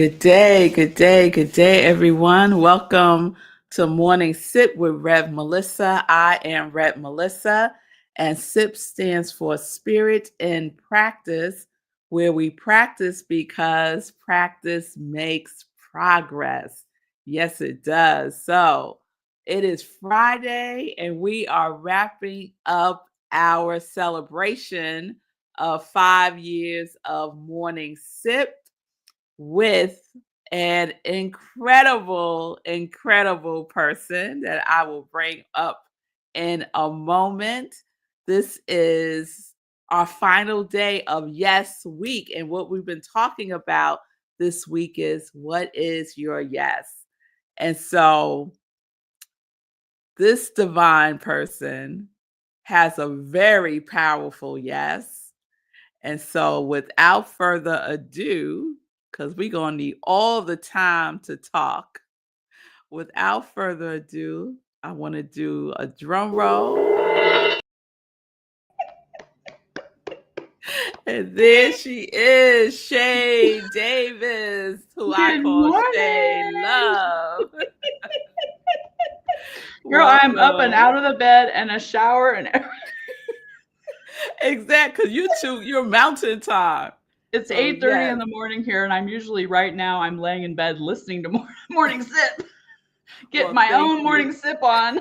Good day, everyone. Welcome to Morning Sip with Rev Melissa. I am Rev Melissa, and SIP stands for Spirit in Practice, where we practice because practice makes progress. Yes, it does. So it is Friday, and we are wrapping up our celebration of 5 years of Morning Sip with an incredible person that I will bring up in a moment. This is our final day of Yes Week. And what we've been talking about this week is what is your yes? And so this divine person has a very powerful yes. And so without further ado, because we're going to need all the time to talk, without further ado, I want to do a drum roll. And there she is, Shay Davis, who I Good call Shay morning. Love. Girl, I'm up and Welcome. out of the bed and a shower and everything. Exactly, because you're mountain time. It's So 8:30 in yes, the morning here, and I'm usually right now I'm laying in bed listening to morning sip. Get well, my thank own morning you. sip on.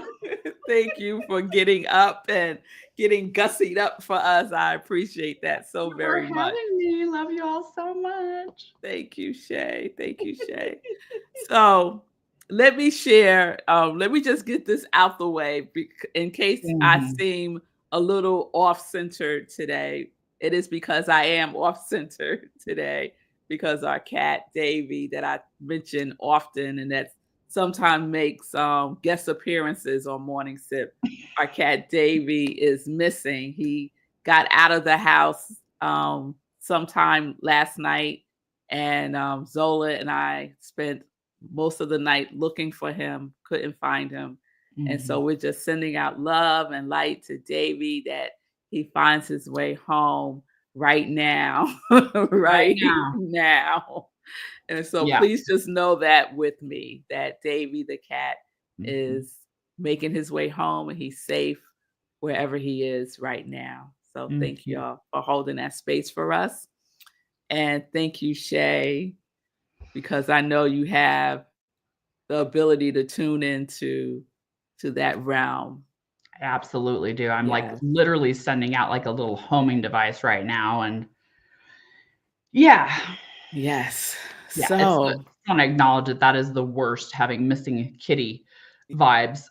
Thank you for getting up and getting gussied up for us. I appreciate that so For very much. having me. Love you all so much. Thank you, Shay. Thank you, Shay. So let me share. Let me just get this out the way in case I Mhm. seem a little off center today. It is because I am off center today because our cat Davy that I mention often and that sometimes makes guest appearances on Morning Sip. Our cat Davy is missing. He got out of the house sometime last night, and Zola and I spent most of the night looking for him, couldn't find him. And so Mhm. we're just sending out love and light to Davy that he finds his way home right now, Right right now. now. And so Yeah. please just know that with me, that Davy the cat Mhm. is making his way home and he's safe wherever he is right now. So thank Mhm. y'all for holding that space for us. And thank you, Shay, because I know you have the ability to tune into to that realm. I absolutely do. I'm like Yes. literally sending out like a little homing device right now. And yeah, Yes. yeah, it's I So wanna acknowledge that that is the worst, having missing kitty vibes.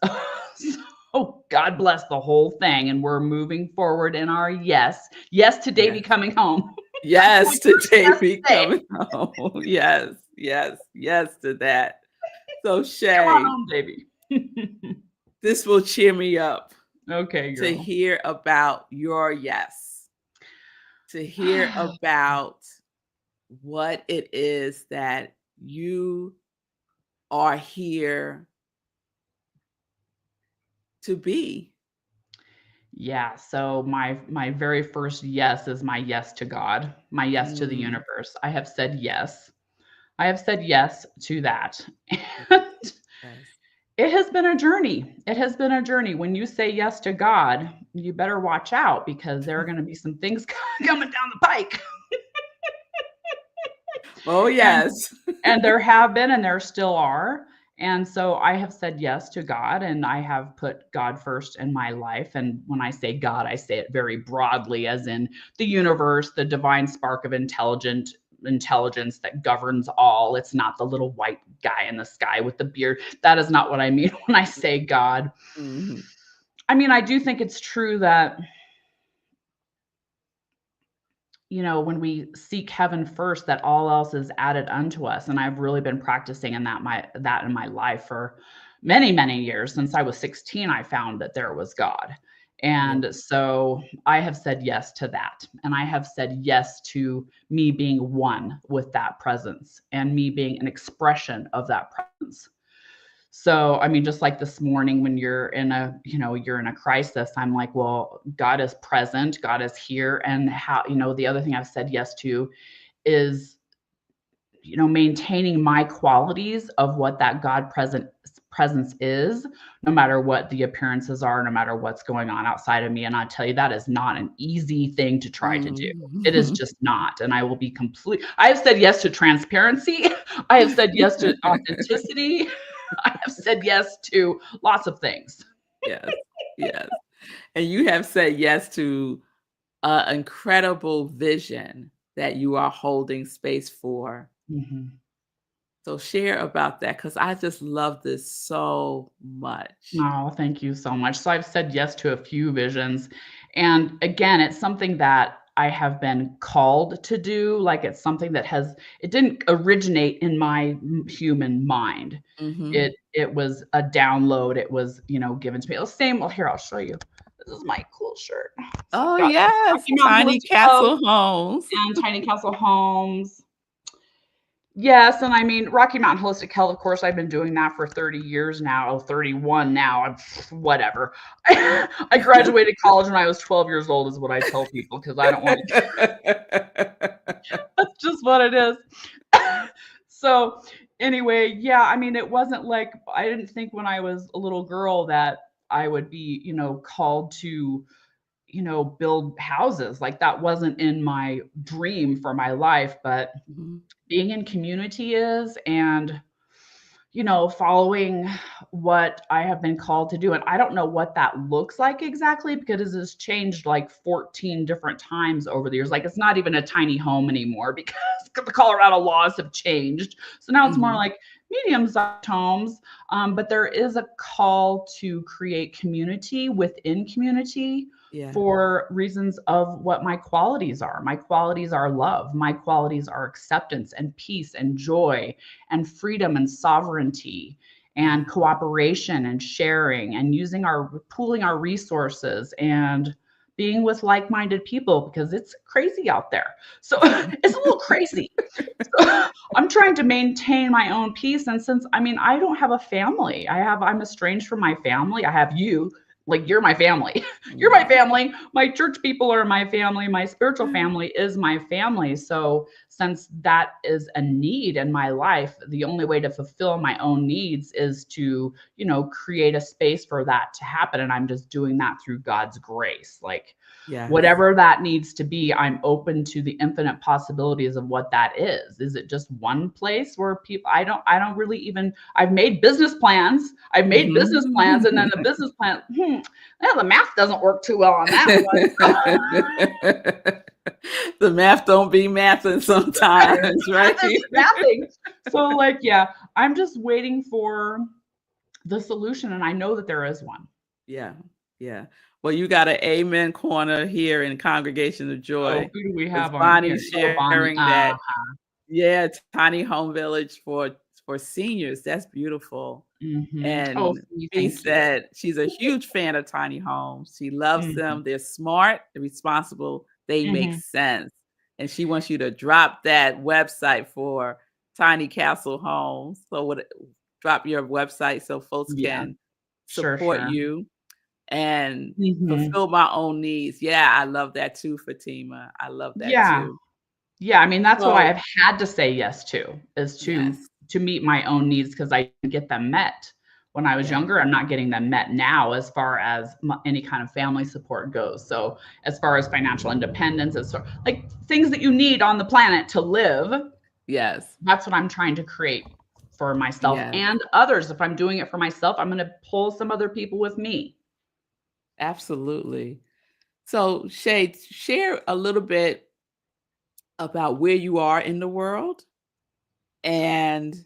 So, God bless the whole thing, and we're moving forward in our yes. Yes to Davy yes. coming home. We Yes to first yes Davy today. coming home. Yes, yes, yes to that. So Come on Shay, home, Davy. this will cheer me up Okay, to girl. hear about your yes, to hear about what it is that you are here to be. Yeah, so my very first yes is my yes to God, my yes to the Mm, universe. I have said yes. I have said yes to that. yes, And yes. it has been a journey. It has been a journey. When you say yes to God, you better watch out because there are going to be some things coming down the pike. Oh, And yes. and there have been and there still are. And so I have said yes to God and I have put God first in my life. And when I say God, I say it very broadly, as in the universe, the divine spark of intelligence that governs all. It's not the little white guy in the sky with the beard. That is not what I mean when I say God. Mhm. I mean, I do think it's true that, when we seek heaven first, that all else is added unto us. And I've really been practicing that in my life for many, many years. Since I was 16, I found that there was God. Yeah. And so I have said yes to that. And I have said yes to me being one with that presence and me being an expression of that presence. So, I mean, just like this morning when you're in a crisis, I'm like, well, God is present, God is here. And how, the other thing I've said yes to is, maintaining my qualities of what that presence is, no matter what the appearances are, no matter what's going on outside of me. And I tell you, that is not an easy thing to try to do. It is Mm. just not. And I will be I have said yes to transparency. I have said yes to authenticity. I have said yes to lots of things. Yes, yes. And you have said yes to an incredible vision that you are holding space for. Mhm. So share about that because I just love this so much. Oh, thank you so much. So I've said yes to a few visions. And again, it's something that I have been called to do. Like it's something that it didn't originate in my human mind. Mhm. It was a download. It was, given to me. The same. Well, here, I'll show you. This is my cool shirt. So I've Oh, got yes, Rocky Mountain Tiny Holistic Health Castle Homes. and Tiny Castle Homes. Yes, and I mean, Rocky Mountain Holistic Health, of course, I've been doing that for 30 years now, 31 now, whatever. I graduated college when I was 12 years old is what I tell people because I don't want that's just what it is. So, anyway, yeah, I mean, it wasn't like I didn't think when I was a little girl that I would be, called to build houses. Like that wasn't in my dream for my life, but Mhm. being in community is, and following what I have been called to do. And I don't know what that looks like exactly because it's changed like 14 different times over the years. Like it's not even a tiny home anymore because the Colorado laws have changed. So now it's more Mhm. like medium-sized homes. But there is a call to create community within community Yeah. for reasons of what my qualities are. My qualities are love. My qualities are acceptance and peace and joy and freedom and sovereignty Yeah. and cooperation and sharing and pooling our resources and being with like-minded people because it's crazy out there. So it's a little crazy. So I'm trying to maintain my own peace. And since I don't have a family, I'm estranged from my family. I have you, like you're my family. You're my Yes. family. My church people are my family. My spiritual family is my family. So since that is a need in my life, the only way to fulfill my own needs is to, create a space for that to happen. And I'm just doing that through God's grace. Like Yes. whatever that needs to be, I'm open to the infinite possibilities of what that is. Is it just one place where people, I don't really even, I've made business plans. I've made business plans and then the Mhm. business plan, the math doesn't work too well on that one. The math don't be mathing sometimes, right? Math isn't mathing. So like, yeah, I'm just waiting for the solution and I know that there is one. Yeah, yeah. Well, you got an amen corner here in Congregation of Oh, Joy. who do we It's have on here? Bonnie Oh, Bonnie. sharing that, yeah, tiny home village for seniors. That's beautiful. Oh, And she thank you. said she's a huge fan of tiny homes. She loves Mhm, them. They're smart, they're responsible, they make mhm. sense. And she wants you to drop that website for tiny castle homes. So drop your website so folks Yeah, can sure, support sure. you and Mhm. fulfill my own needs. Yeah, I love that too, Fatima. I love that Yeah. too. Yeah, I mean, that's what I So have had to say yes to, is yes, to meet my own needs because I didn't get them met when I was yes, younger. I'm not getting them met now as far as any kind of family support goes. So, as far as financial independence, like things that you need on the planet to live, yes, that's what I'm trying to create for myself yes, and others. If I'm doing it for myself, I'm going to pull some other people with me. absolutely. So, Shay, share a little bit about where you are in the world and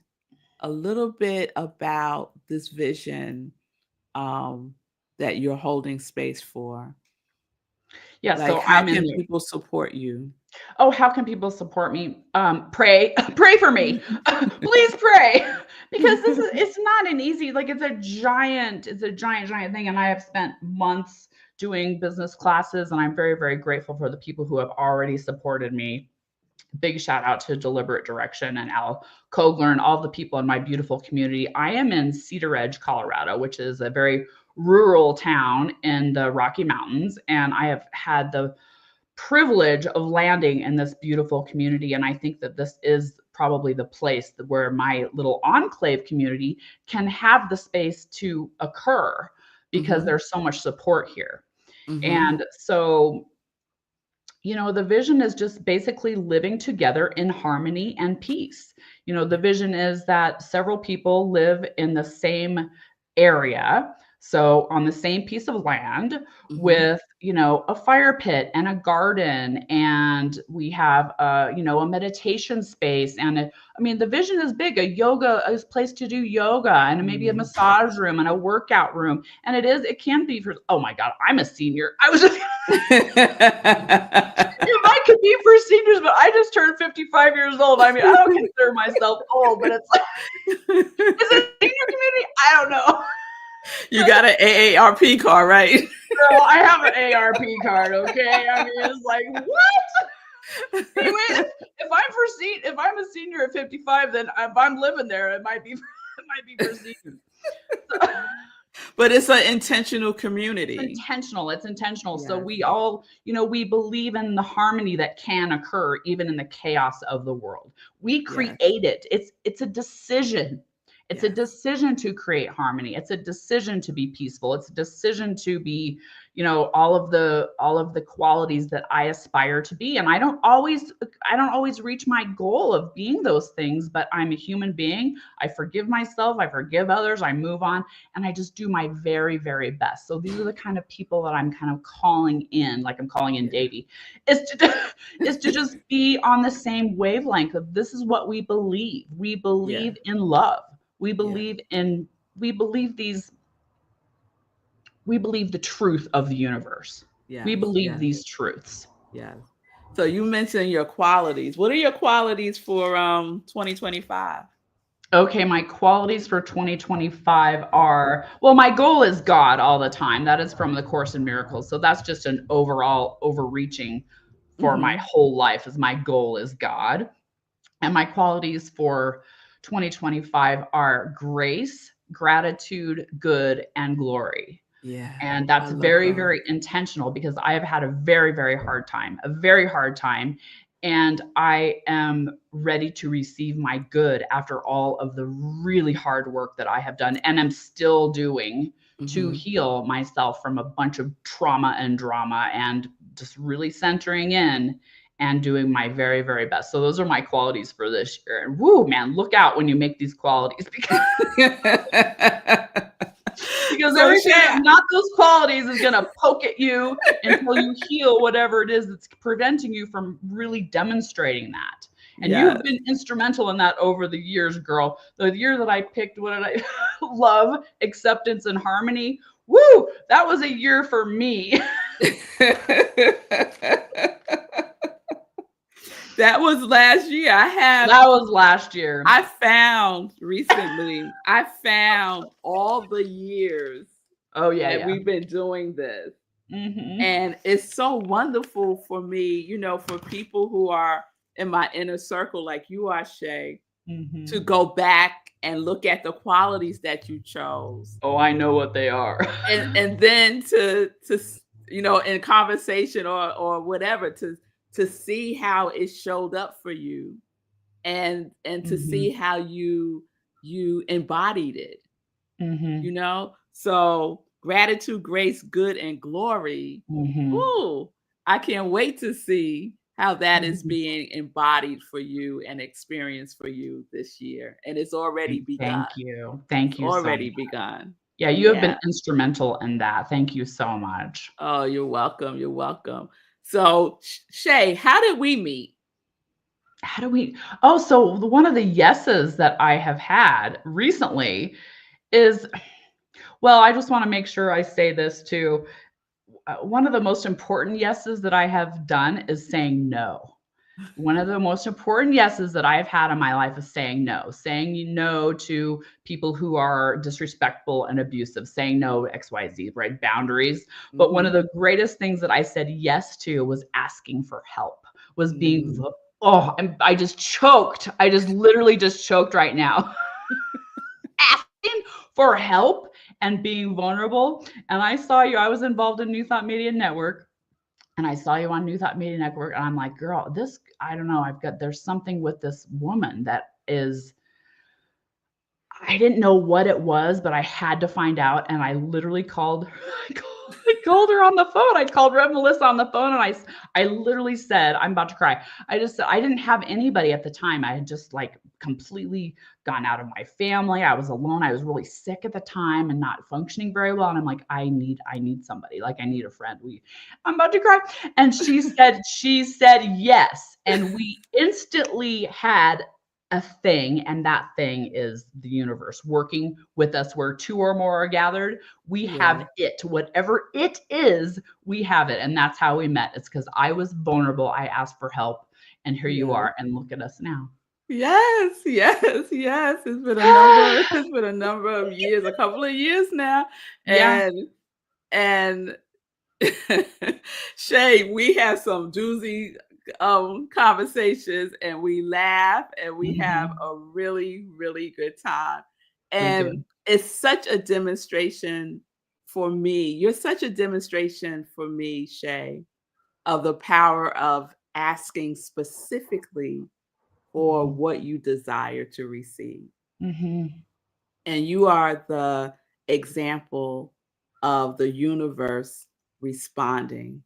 a little bit about this vision um, that you're holding space for. Yeah, Like, so how I'm in can the people support you? Oh, how can people support me? Pray, pray for me. Please pray because it's not an easy, like it's a giant thing. And I have spent months doing business classes and I'm very, very grateful for the people who have already supported me. Big shout out to Deliberate Direction and Al Kogler and all the people in my beautiful community. I am in Cedar Edge, Colorado, which is a very rural town in the Rocky Mountains. And I have had the privilege of landing in this beautiful community. And I think that this is probably the place where my little enclave community can have the space to occur because there's so much support here. Mm-hmm. And so, the vision is just basically living together in harmony and peace. The vision is that several people live in the same area, so on the same piece of land Mm-hmm. with, a fire pit and a garden, and we have a meditation space, and the vision is big, a place to do yoga, and maybe a Mm-hmm. massage room and a workout room. And it can be for, oh my God, I'm a senior. I was just If I could be for seniors, but I just turned 55 years old. I don't consider myself old, but it's like, is it a senior community? I don't know. You got an AARP card, right? Girl, I have an ARP card, okay? It's like, what? Anyway, if I'm a senior at 55, then if I'm living there, it might be for seniors. But it's an intentional community. It's intentional. Yes. So we all, we believe in the harmony that can occur even in the chaos of the world. We create it. It's a decision. It's a decision to create harmony. It's a decision to be peaceful. It's a decision to be, all of the qualities that I aspire to be. And I don't always reach my goal of being those things, but I'm a human being. I forgive myself. I forgive others. I move on, and I just do my very, very best. So these are the kind of people that I'm kind of calling in, like I'm calling in Davy, is to just be on the same wavelength of, this is what we believe. We believe in love. We believe the truth of the universe. We believe these truths. Yeah. So you mentioned your qualities. What are your qualities for 2025? Okay, my qualities for 2025 are, well, my goal is God all the time. That is from the Course in Miracles. So that's just an overall overreaching for my whole life, as my goal is God. And my qualities for 2025 are grace, gratitude, good, and glory. Yeah. And that's very, very intentional, because I have had a very, very hard time. And I am ready to receive my good after all of the really hard work that I have done and am still doing to heal myself from a bunch of trauma and drama, and just really centering in and doing my very, very best. So those are my qualities for this year. And woo, man, look out when you make these qualities, because everything not those qualities is going to poke at you until you heal whatever it is that's preventing you from really demonstrating that. And you've been instrumental in that over the years, girl. The year that I picked, what did I love, acceptance, and harmony. Woo, that was a year for me. That was last year. That was last year. I found recently, all the years we've been doing this. And it's so wonderful for me, for people who are in my inner circle, like you are, Shay, to go back and look at the qualities that you chose. Oh, I know what they are. and then to in conversation or whatever, to see how it showed up for you, and to see how you embodied it. So gratitude, grace, good, and glory. Ooh, I can't wait to see how that is being embodied for you and experienced for you this year. And it's already begun. Thank you. Already begun. Yeah, you have been instrumental in that. Thank you so much. Oh, you're welcome. You're welcome. So, Shay, how did we meet? So one of the yeses that I have had recently is, well, I just want to make sure I say this too. One of the most important yeses that I have done is saying no. One of the most important yeses that I've had in my life is saying no to people who are disrespectful and abusive, saying no, XYZ, right? Boundaries. But one of the greatest things that I said yes to was asking for help, was being, I just choked. I just literally just choked right now. Asking for help and being vulnerable. And I saw you, I was involved in New Thought Media Network. And I saw you on New Thought Media Network, and I'm like, girl, I don't know, there's something with this woman that is, I didn't know what it was, but I had to find out, and I literally called I called her on the phone. I called Rev Melissa on the phone, and I literally said, I'm about to cry. I just said I didn't have anybody at the time. I had just like completely gone out of my family. I was alone. I was really sick at the time and not functioning very well. And I'm like, I need somebody. Like I need a friend. I'm about to cry. And she said yes. And we instantly had a thing, and that thing is the universe working with us. Where two or more are gathered, we have it. Whatever it is, we have it. And that's how we met. It's because I was vulnerable. I asked for help, and here you are. And look at us now. Yes. It's been a number of years, a couple of years now. Yeah. And Shay, we have some doozy conversations, and we laugh, and we have a really, really good time. And it's such a demonstration for me. You're such a demonstration for me, Shay, of the power of asking specifically for what you desire to receive. And you are the example of the universe responding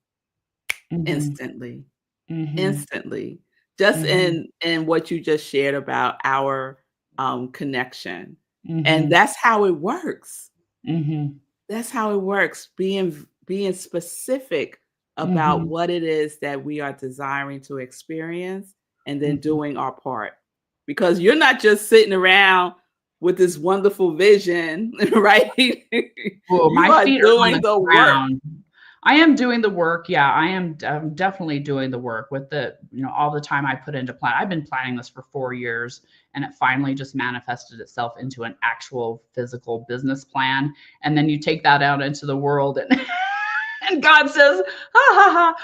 instantly. Instantly. Just in what you just shared about our connection. And that's how it works. That's how it works. Being specific about what it is that we are desiring to experience, and then doing our part. Because you're not just sitting around with this wonderful vision, right? Well, You my are feet are on doing the the work. ground. I am doing the work. Yeah, I'm definitely doing the work with all the time I put into plan. I've been planning this for 4 years, and it finally just manifested itself into an actual physical business plan. And then you take that out into the world, and and God says, ha ha ha.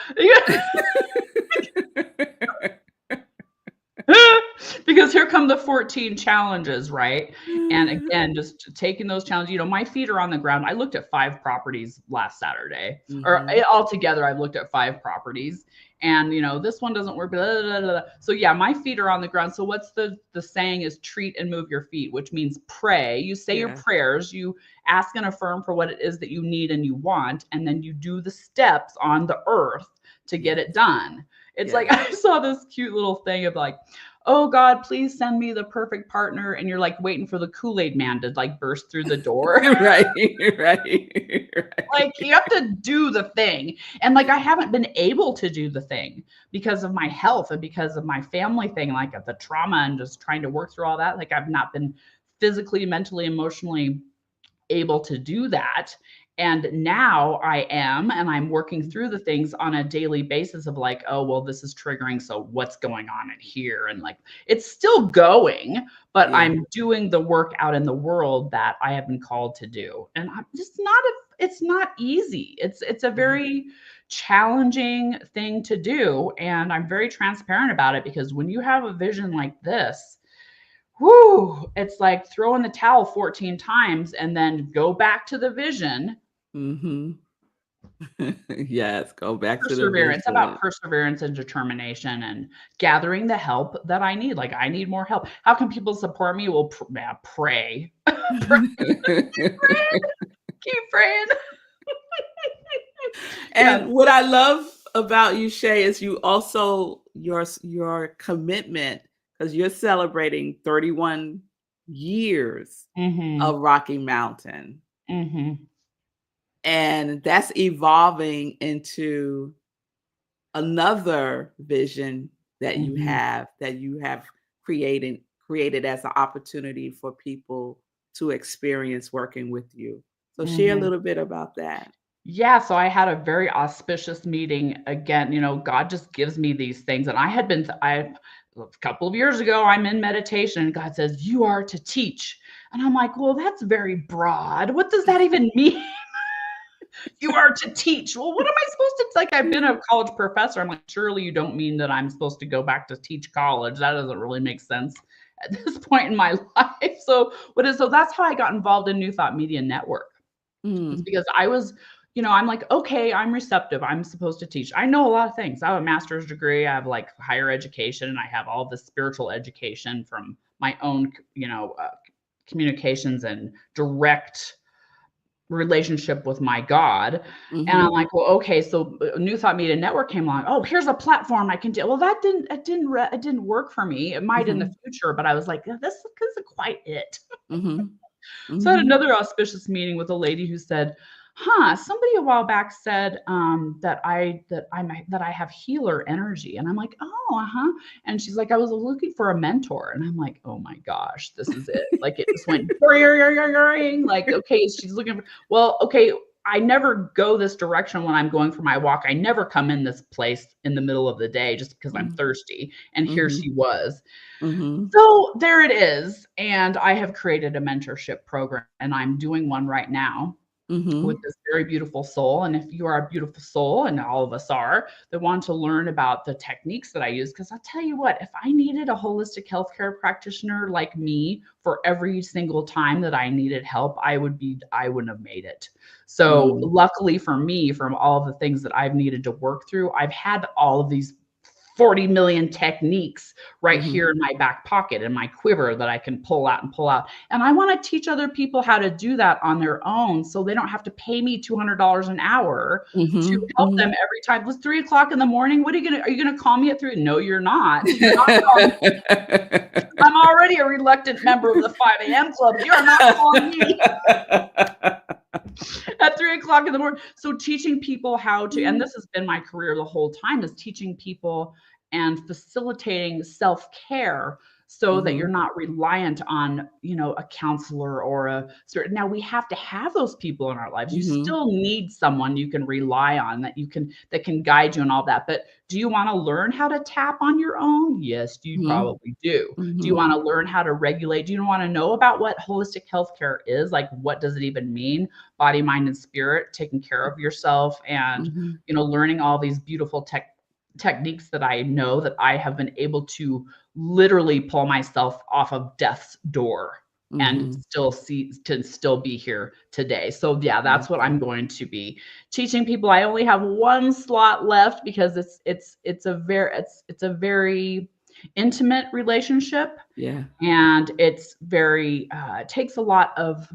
Because here come the 14 challenges, right? And again, just taking those challenges, my feet are on the ground. I looked at 5 properties last Saturday, or altogether, I've looked at 5 properties, and this one doesn't work. Blah, blah, blah, blah. So yeah, my feet are on the ground. So what's the saying is treat and move your feet, which means pray. You say your prayers, you ask and affirm for what it is that you need and you want, and then you do the steps on the earth to get it done. It's like, I saw this cute little thing of like, oh God, please send me the perfect partner. And you're like waiting for the Kool-Aid man to like burst through the door. Right. Like you have to do the thing. And like, I haven't been able to do the thing because of my health and because of my family thing, like the trauma and just trying to work through all that. Like I've not been physically, mentally, emotionally able to do that. And now I am, and I'm working through the things on a daily basis of like, oh, well, this is triggering. So what's going on in here? And like, it's still going, but I'm doing the work out in the world that I have been called to do. And I'm just it's not easy. It's a very challenging thing to do. And I'm very transparent about it, because when you have a vision like this, whoo, it's like throw in the towel 14 times and then go back to the vision. Yes, go back to the Perseverance. It's vision. about perseverance and determination and gathering the help that I need. Like I need more help. How can people support me? Well, pray. Keep praying. And what I love about you, Shay, is you also your commitment, because you're celebrating 31 years of Rocky Mountain. And that's evolving into another vision that you have created as an opportunity for people to experience working with you. So share a little bit about that. Yeah, so I had a very auspicious meeting again. God just gives me these things, and a couple of years ago, I'm in meditation, and God says, "You are to teach," and I'm like, "Well, that's very broad. What does that even mean?" You are to teach. Well, what am I supposed to? It's like I've been a college professor. I'm like, surely you don't mean that I'm supposed to go back to teach college. That doesn't really make sense at this point in my life. So that's how I got involved in New Thought Media Network. It's because I was I'm like, okay, I'm receptive. I'm supposed to teach. I know a lot of things. I have a master's degree. I have like higher education, and I have all this spiritual education from my own, communications and direct relationship with my God. And I'm Mhm. like, well, okay, so New Thought Media Network came along. Oh, here's a platform I can do. Well, it didn't work for me. It might in the Mhm. future, but I was like, this isn't quite it. Mhm. So I had Mhm. another auspicious meeting with a lady who said, somebody a while back said that I have healer energy. And I'm like, oh, uh-huh. And she's like, I was looking for a mentor. And I'm like, oh my gosh, this is it. Like it just went like, okay, she's looking for, well, okay. I never go this direction when I'm going for my walk. I never come in this place in the middle of the day just because I'm thirsty. And here Mhm. she was. Mhm. So there it is. And I have created a mentorship program, and I'm doing one right now with Mhm. this very beautiful soul. And if you are a beautiful soul, and all of us are, that want to learn about the techniques that I use, because I'll tell you what, if I needed a holistic healthcare practitioner like me for every single time that I needed help, I wouldn't have made it. So Mhm. luckily for me, from all of the things that I've needed to work through, I've had all of these 40 million techniques right Mhm. here in my back pocket, in my quiver, that I can pull out and pull out. And I want to teach other people how to do that on their own, so they don't have to pay me $200 an hour to Mhm. help them Mhm. every time. It was 3 o'clock in the morning. Are you gonna call me at 3? No, you're not. You're not calling. I'm already a reluctant member of the 5 a.m. club. You are not calling me at 3 o'clock in the morning. So teaching people how to, and this has been my career the whole time, is teaching people and facilitating self-care so that you're Mhm. not reliant on, a counselor or a certain. Now we have to have those people in our lives. You Mhm. still need someone you can rely on, that can guide you and all that. But do you want to learn how to tap on your own? Yes, you Mhm. probably do. Do you Mhm. want to learn how to regulate? Do you want to know about what holistic healthcare is? Like, what does it even mean? Body, mind, and spirit, taking care of yourself, and Mhm. learning all these beautiful techniques that I know that I have been able to literally pull myself off of death's door and Mhm. still be here today. So yeah, that's what I'm Awesome. going to be teaching people. I only have one slot left because it's a very intimate relationship, Yeah. and it's very it takes a lot of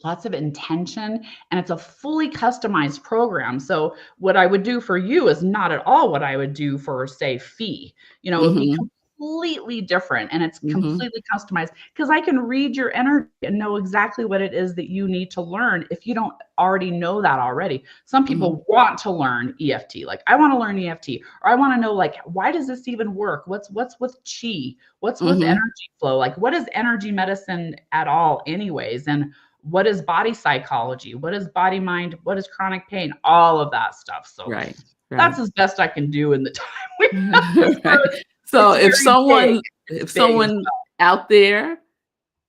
lots of intention, and it's a fully customized program. So what I would do for you is not at all what I would do for, say, fee. It would be Mhm. completely different, and it's Mhm. completely customized because I can read your energy and know exactly what it is that you need to learn if you don't already know that already. Some Mhm. people want to learn EFT. Like, I want to learn EFT, or I want to know, like, why does this even work? What's with chi? What's with Mhm. energy flow? Like, what is energy medicine at all anyways? And what is body psychology? What is body mind? What is chronic pain? All of that stuff. So Right. that's Right. as best I can do in the time we have. Right. So It's very big. It's if big as someone out there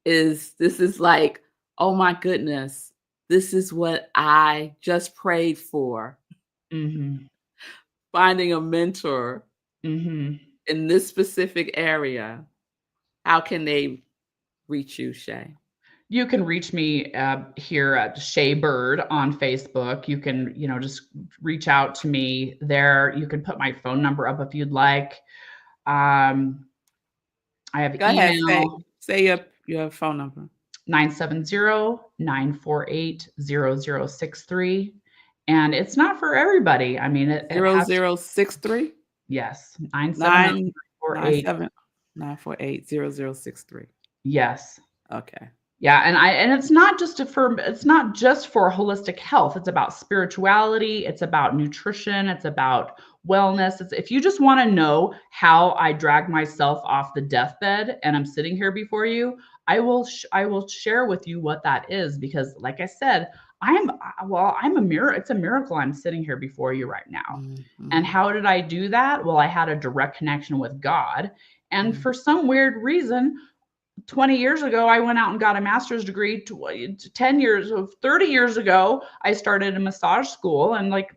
is like, "Oh my goodness, this is what I just prayed for, well. Mhm. finding a mentor Mhm. in this specific area," how can they reach you, Shay? You can reach me here at Shay Bird on Facebook. You can, just reach out to me there. You can put my phone number up if you'd like. Um, I have Go ahead, email. say your phone number. 970-948-0063. And it's not for everybody. I mean, it Zero has to, zero six three yes, 970 nine nine 948. seven 948 0063. Yes. Okay. Yeah, and it's not just for holistic health. It's about spirituality, it's about nutrition, it's about wellness. It's, if you just want to know how I drag myself off the deathbed and I'm sitting here before you, I will share with you what that is, because like I said, I'm a miracle. It's a miracle I'm sitting here before you right now. And Mhm. how did I do that? Well, I had a direct connection with God. And Mhm. for some weird reason, 20 years ago, I went out and got a master's degree. 10 years, 30 years ago, I started a massage school, and like,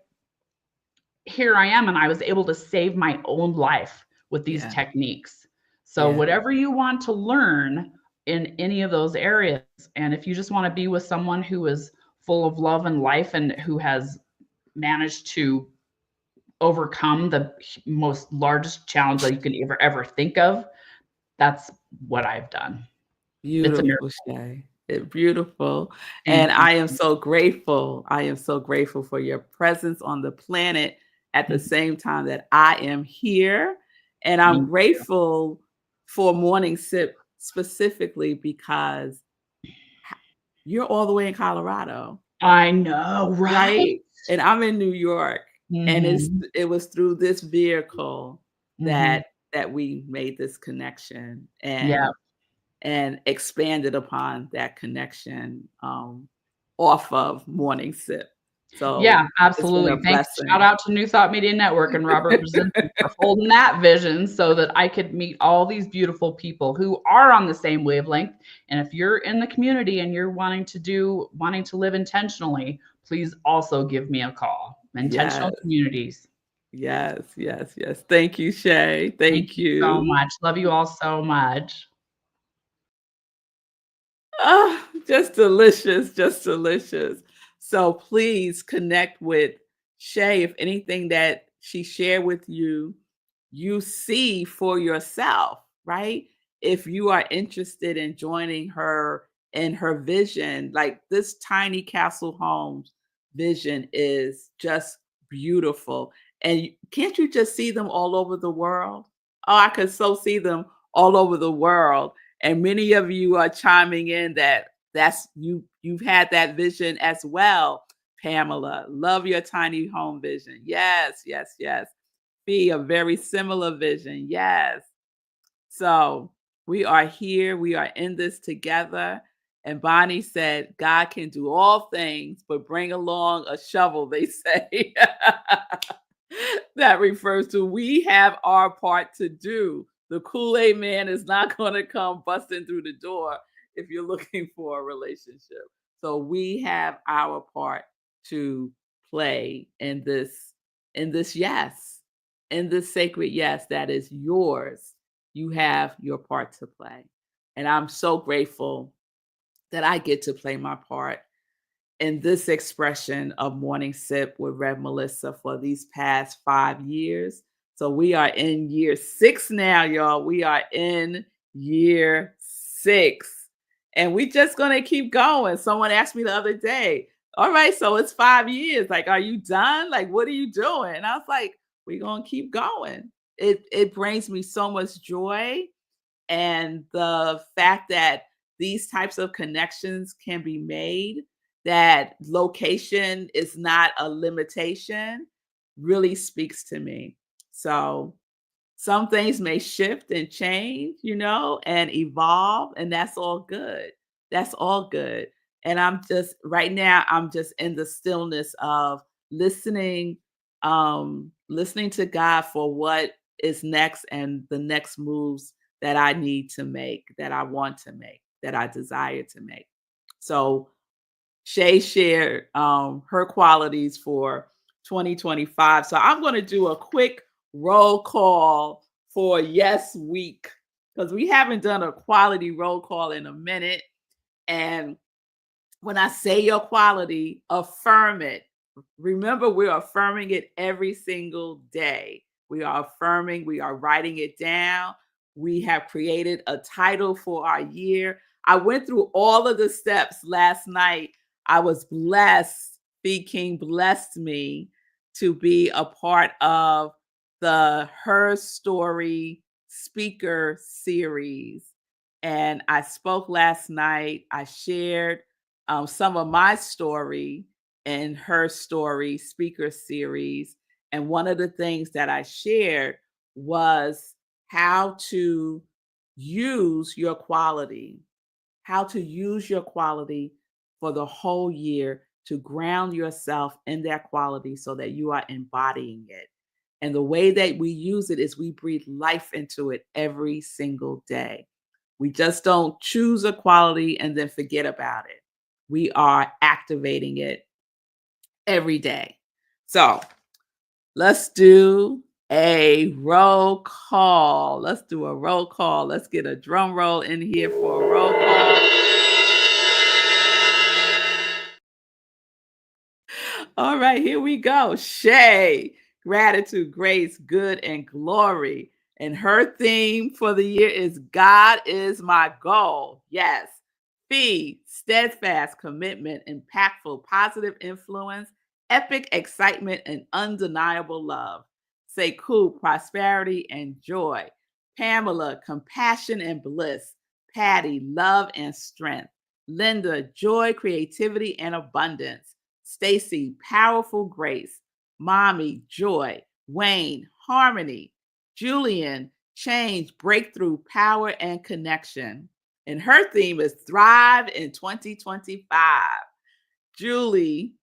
here I am, and I was able to save my own life with these Yeah. techniques. So Yeah. whatever you want to learn in any of those areas, and if you just want to be with someone who is full of love and life and who has managed to overcome the most largest challenge that you can ever think of. That's what I've done. It's a Beautiful, miracle. Shay. Beautiful. And Thank you. I am so grateful. I am so grateful for your presence on the planet at the Mhm. same time that I am here. And I'm Thank you. grateful for Morning Sip specifically because you're all the way in Colorado, I know, right? right? And I'm in New York. And Mhm. it was through this vehicle Mhm. that we made this connection. Yeah. And expanded upon that connection off of Morning Sip. So Yeah, it's been a absolutely. Thanks. Shout blessing. out to New Thought Media Network and Robert Brzezinski for holding that vision so that I could meet all these beautiful people who are on the same wavelength. And if you're in the community and you're wanting to live intentionally, please also give me a call. Intentional Yes, communities. yes, yes, yes. Thank you, Shay. Thank Thank you so you. much. Love you all so much. Ah, just delicious, just delicious. So please connect with Shay if anything that she shared with you, you see for yourself, right? If you are interested in joining her in her vision, like this tiny castle homes vision is just beautiful. And can't you just see them all over the world? Oh, I could so see them all over the world, and many of you are chiming in that you've had that vision as well. Pamela, love your tiny home vision. Yes, yes, yes. Be a very similar vision. Yes. So we are here, we are in this together. And Bonnie said, God can do all things, but bring along a shovel, they say. That refers to we have our part to do. The Kool-Aid man is not going to come busting through the door if you're looking for a relationship. So we have our part to play in this yes, in this sacred yes that is yours. You have your part to play. And I'm so grateful that I get to play my part in this expression of Morning Sip with Rev Melissa for these past 5 years. So we are in year 6 now, y'all. We are in year 6. And we just gonna keep going. Someone asked me the other day, all right, so it's 5 years. Like, are you done? Like, what are you doing? And I was like, we're gonna keep going. It brings me so much joy. And the fact that these types of connections can be made, that location is not a limitation, really speaks to me. So some things may shift and change, and evolve, and that's all good. That's all good. And I'm just right now, I'm just in the stillness of listening, listening to God for what is next and the next moves that I need to make, that I want to make, that I desire to make. So Shay shared her qualities for 2025. So I'm going to do a quick roll call for Yes Week because we haven't done a quality roll call in a minute. And when I say your quality, affirm it. Remember, we're affirming it every single day. We are affirming, we are writing it down. We have created a title for our year. I went through all of the steps last night. I was blessed. B King blessed me to be a part of the Her Story speaker series. And I spoke last night. I shared some of my story in Her Story speaker series. And one of the things that I shared was how to use your quality, how to use your quality for the whole year to ground yourself in that quality so that you are embodying it. And the way that we use it is we breathe life into it every single day. We just don't choose a quality and then forget about it. We are activating it every day. So let's do a roll call. Let's do a roll call. Let's get a drum roll in here for a roll call. All right, here we go. Shay, gratitude, grace, good, and glory. And her theme for the year is God is my goal. Yes. Fee, steadfast commitment, impactful, positive influence, epic excitement, and undeniable love. Sekou, prosperity and joy. Pamela, compassion and bliss. Patty, love and strength. Linda, joy, creativity, and abundance. Stacy, powerful grace. Mommy, joy. Wayne, harmony. Julian, change, breakthrough, power, and connection. And her theme is Thrive in 2025. Julie,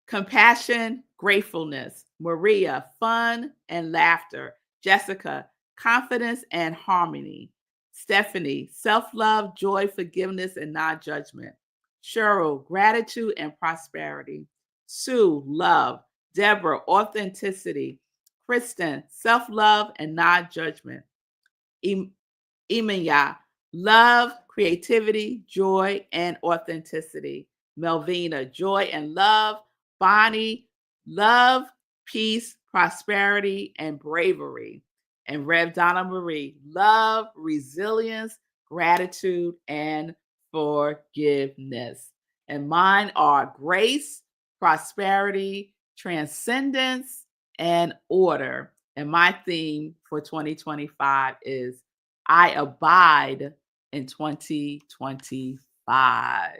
compassion, gratefulness. Maria, fun and laughter. Jessica, confidence and harmony. Stephanie, self love, joy, forgiveness, and non judgment. Cheryl, gratitude and prosperity. Sue, love. Deborah, authenticity. Kristen, self love and non judgment. Imanya, love, creativity, joy, and authenticity. Melvina, joy and love. Bonnie, love, peace, prosperity, and bravery. And Rev Donna Marie, love, resilience, gratitude, and forgiveness. And mine are grace, prosperity, transcendence, and order. And my theme for 2025 is I abide in 2025.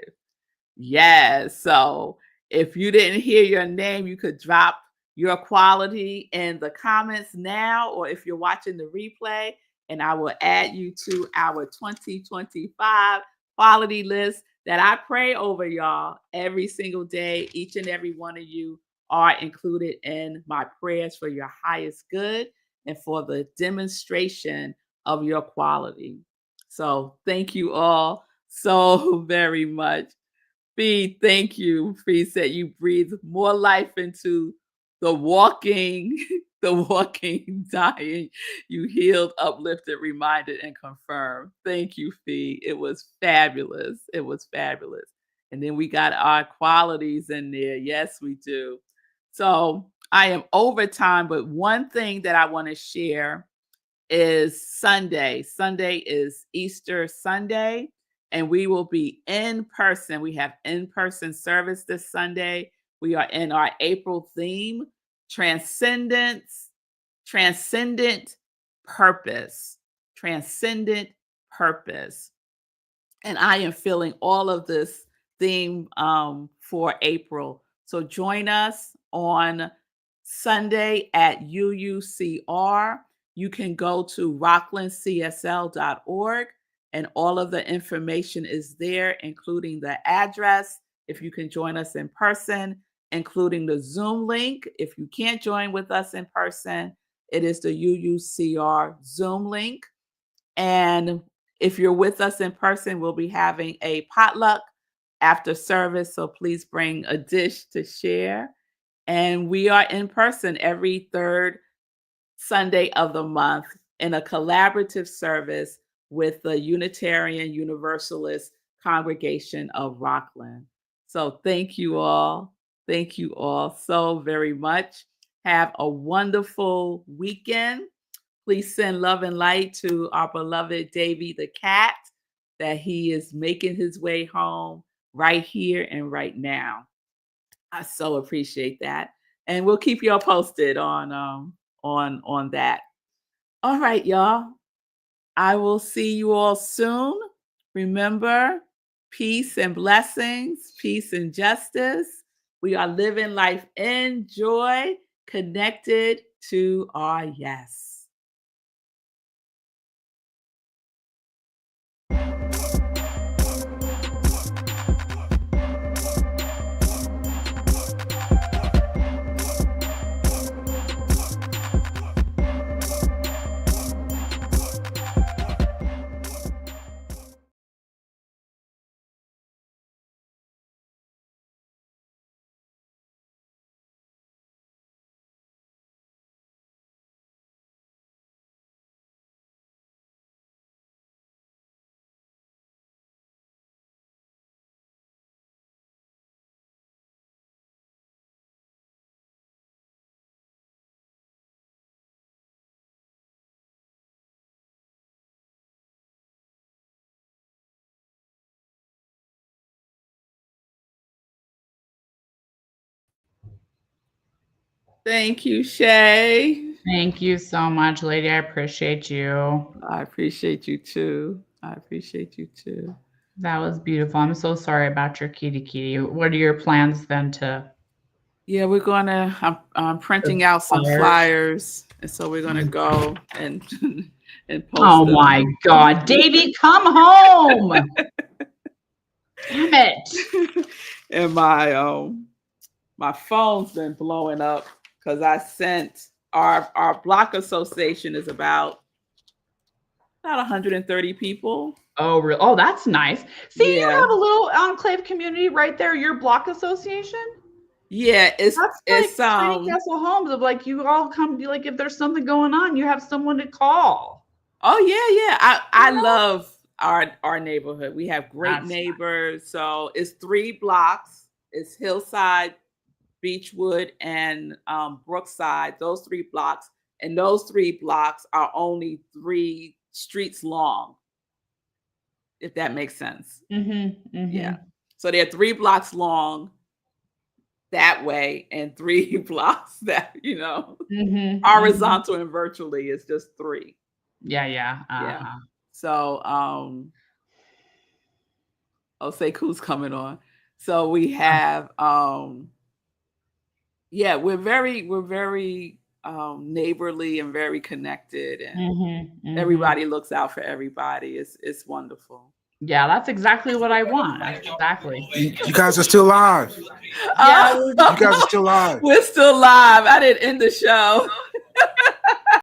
Yes. So if you didn't hear your name, you could drop your quality in the comments now, or if you're watching the replay, and I will add you to our 2025 quality list that I pray over y'all every single day. Each and every one of you are included in my prayers for your highest good and for the demonstration of your quality. So thank you all so very much. Fee, thank you. Fee said you breathe more life into the walking, the walking, dying. You healed, uplifted, reminded, and confirmed. Thank you, Fee. It was fabulous. It was fabulous. And then we got our qualities in there. Yes, we do. So I am over time, but one thing that I want to share is Sunday. Sunday is Easter Sunday, and we will be in person. We have in-person service this Sunday. We are in our April theme, transcendence, transcendent purpose, transcendent purpose. And I am feeling all of this theme for April. So join us on Sunday at UUCR. You can go to rocklandcsl.org, and all of the information is there, including the address, if you can join us in person, including the Zoom link. If you can't join with us in person, it is the UUCR Zoom link. And if you're with us in person, we'll be having a potluck after service. So please bring a dish to share. And we are in person every third Sunday of the month in a collaborative service with the Unitarian Universalist Congregation of Rockland. So thank you all. Thank you all so very much. Have a wonderful weekend. Please send love and light to our beloved Davy the cat, that he is making his way home right here and right now. I so appreciate that. And we'll keep y'all posted on that. All right, y'all. I will see you all soon. Remember, peace and blessings, peace and justice. We are living life in joy, connected to our yes. Thank you, Shay. Thank you so much, lady. I appreciate you. I appreciate you too. I appreciate you too. That was beautiful. I'm so sorry about your kitty. What are your plans then to Yeah, we're I'm printing out some flyers, and so we're gonna go and and post Oh them. my God, Davey, come home. Damn it. And my phone's been blowing up because I sent our block association is about 130 people. Oh, real? Oh, that's nice. See, Yeah. you have a little enclave community right there. Your block association. Yeah, That's it's like Tiny Castle Homes of like you all come. Like if there's something going on, you have someone to call. Oh yeah. I love our neighborhood. We have great That's neighbors. Nice. So it's 3 blocks. It's Hillside, Beechwood, and Brookside. Those 3 blocks, and those 3 blocks are only 3 streets long. If that makes sense. Yeah. So they're 3 blocks long that way, and 3 blocks that horizontal and virtually is just 3. Yeah. Yeah. So Sekou's coming on. So we have we're very neighborly and very connected, and everybody looks out for everybody. It's wonderful. Yeah, that's exactly what I want. Exactly. You guys are still live. Yeah, you guys are still live. We're still live. I didn't end the show.